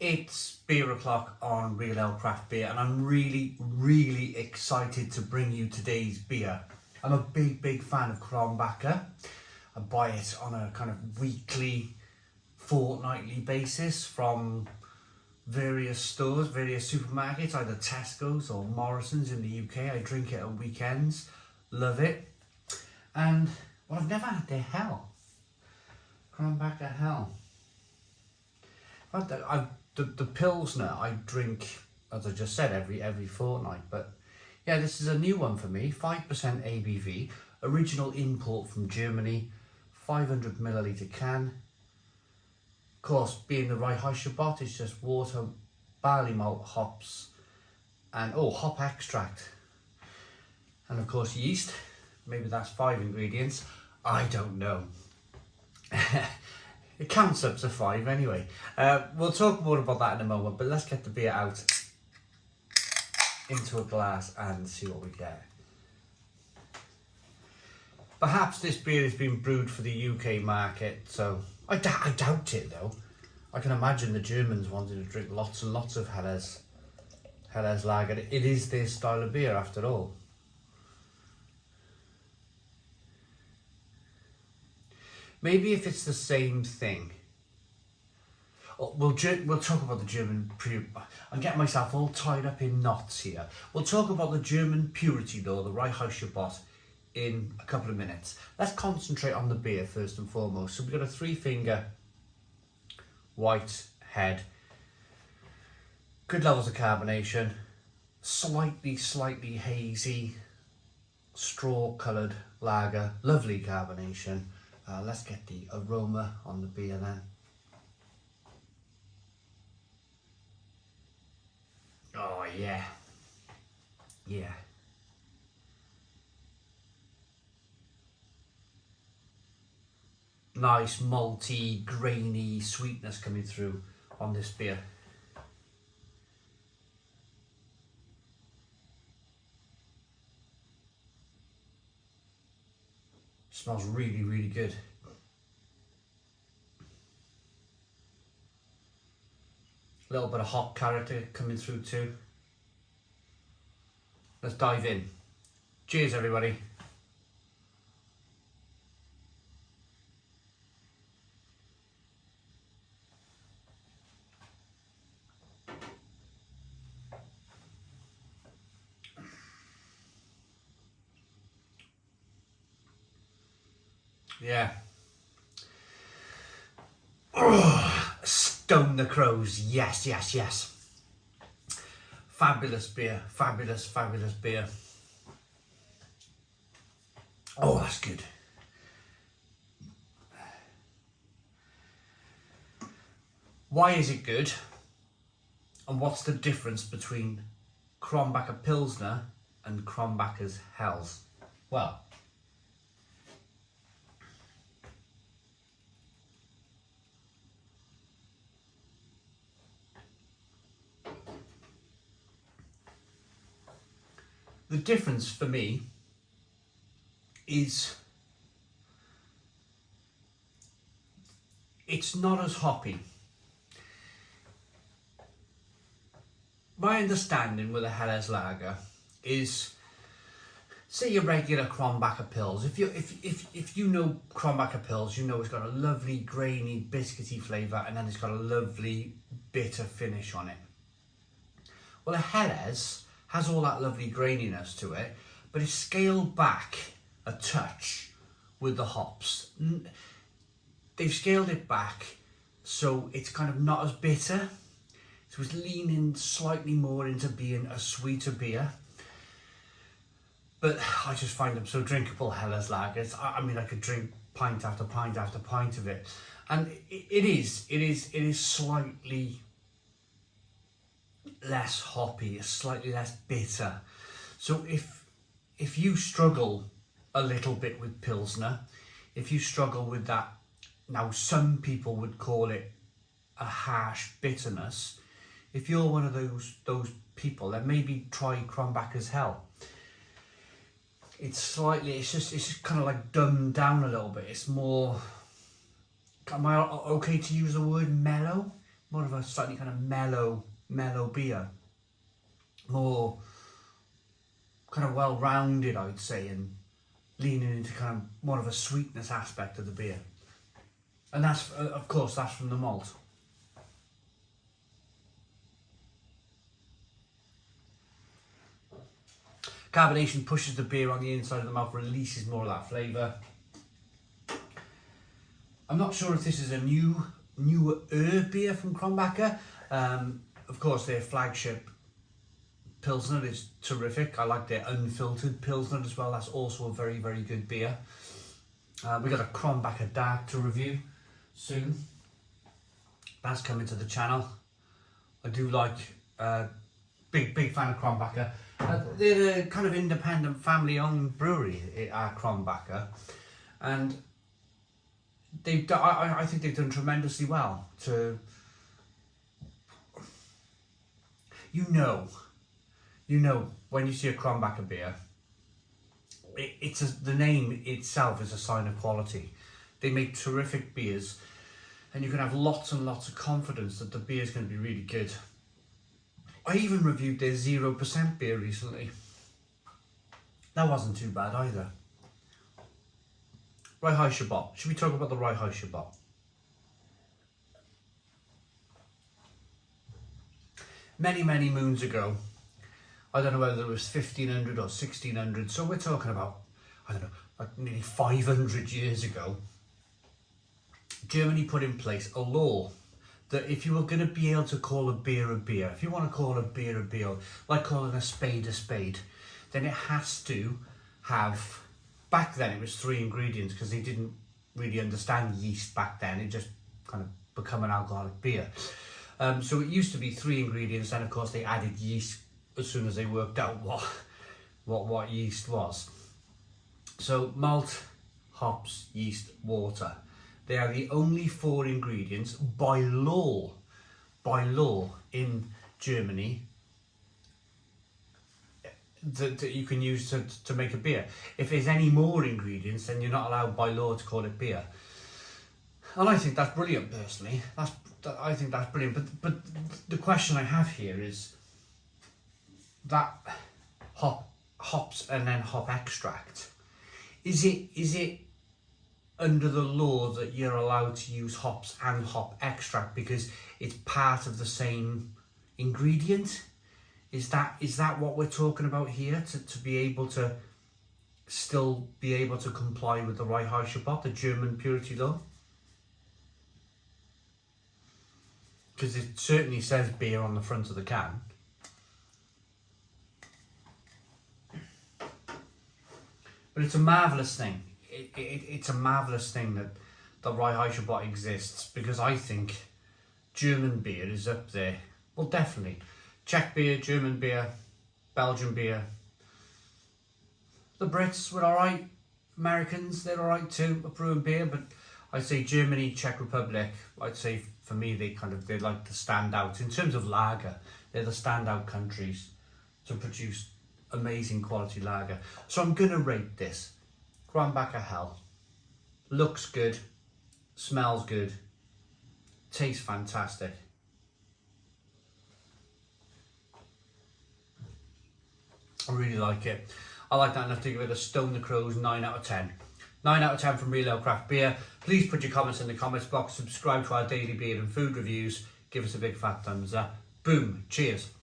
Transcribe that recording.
It's beer o'clock on Real Ale Craft Beer, and I'm really excited to bring you today's beer. I'm a big fan of Krombacher. I buy it on a kind of weekly, fortnightly basis from various stores, various supermarkets, either Tesco's or Morrison's in the UK. I drink it on weekends, love it. And well, I've never had their Hell. Krombacher Hell. The Pilsner I drink, as I just said, every fortnight, but yeah, this is a new one for me. 5% ABV, original import from Germany, 500 milliliter can. Of course, being the Reinheitsgebot, it's just water, barley malt, hops, and hop extract, and of course yeast. Maybe that's 5 ingredients. I don't know. It counts up to 5 anyway. We'll talk more about that in a moment, but let's get the beer out into a glass and see what we get. Perhaps this beer has been brewed for the UK market, so I doubt it though. I can imagine the Germans wanting to drink lots and lots of Helles Lager. It is their style of beer after all. Maybe if it's the same thing. We'll talk about the German I'm getting myself all tied up in knots here. We'll talk about the German purity though, the Reinheitsgebot, in a couple of minutes. Let's concentrate on the beer first and foremost. So we've got a 3-finger white head. Good levels of carbonation. Slightly hazy, straw coloured lager. Lovely carbonation. Let's get the aroma on the beer then. Oh yeah. Yeah. Nice malty, grainy sweetness coming through on this beer. Smells really good. A little bit of hop character coming through too. Let's dive in. Cheers everybody. Yeah. Oh, stone the crows. Yes. Fabulous beer. Fabulous beer. Oh, that's good. Why is it good? And what's the difference between Krombacher Pilsner and Krombacher's Hells? Well, the difference for me is it's not as hoppy. My understanding with a Helles Lager is, say your regular Krombacher Pils. If you know Krombacher Pils, you know it's got a lovely grainy biscuity flavour and then it's got a lovely bitter finish on it. Well, a Helles has all that lovely graininess to it, but it's scaled back a touch with the hops. They've scaled it back so it's kind of not as bitter. So it's leaning slightly more into being a sweeter beer. But I just find them so drinkable, Helles Lagers. I mean, I could drink pint after pint after pint of it. And it is slightly less hoppy, slightly less bitter. So if you struggle a little bit with Pilsner, if you struggle with that, now some people would call it a harsh bitterness. If you're one of those people, then maybe try Krombacher's Hell. It's just kind of like dumbed down a little bit. It's more, am I okay to use the word mellow? more of a slightly kind of mellow beer, more kind of well-rounded, I'd say, and leaning into kind of more of a sweetness aspect of the beer. And that's, of course, that's from the malt. Carbonation pushes the beer on the inside of the mouth, releases more of that flavour. I'm not sure if this is a newer beer from Krombacher. Of course, their flagship Pilsner is terrific. I like their unfiltered Pilsner as well. That's also a very, very good beer. We got a Krombacher Dark to review soon. That's coming to the channel. I do like, big fan of Krombacher. They're a kind of independent, family-owned brewery at Krombacher, and I think they've done tremendously well. To you know when you see a Krombacher beer, the name itself is a sign of quality. They make terrific beers, and you can have lots and lots of confidence that the beer is going to be really good. I even reviewed their 0% beer recently. That wasn't too bad either. Rye Should we talk about the Rye Many moons ago, I don't know whether it was 1500 or 1600, so we're talking about, I don't know, like nearly 500 years ago, Germany put in place a law that if you were going to be able to call a beer, if you want to call a beer, like calling a spade, then it has to have, back then it was 3 ingredients because they didn't really understand yeast back then. It just kind of become an alcoholic beer. So it used to be 3 ingredients, and of course they added yeast as soon as they worked out what yeast was. So malt, hops, yeast, water. They are the only 4 ingredients by law in Germany that you can use to make a beer. If there's any more ingredients, then you're not allowed by law to call it beer. And I think that's brilliant, personally. I think that's brilliant. But the question I have here is that hops and then hop extract. Is it under the law that you're allowed to use hops and hop extract because it's part of the same ingredient? Is that what we're talking about here, to be able to still be able to comply with the Reinheitsgebot, the German purity law? Because it certainly says beer on the front of the can. But it's a marvellous thing. It's a marvellous thing that the Reinheitsgebot exists, because I think German beer is up there. Well, definitely. Czech beer, German beer, Belgian beer. The Brits were alright. Americans, they're alright too, at brewing beer. But I'd say Germany, Czech Republic, I'd say for me they like to stand out. In terms of lager, they're the standout countries to produce amazing quality lager. So I'm going to rate this. Krombacher Hell. Looks good, smells good, tastes fantastic. I really like it. I like that enough to give it a Stone the Crows 9 out of 10. 9 out of 10 from Real Ale Craft Beer. Please put your comments in the comments box, subscribe to our daily beer and food reviews, give us a big fat thumbs up. Boom, cheers.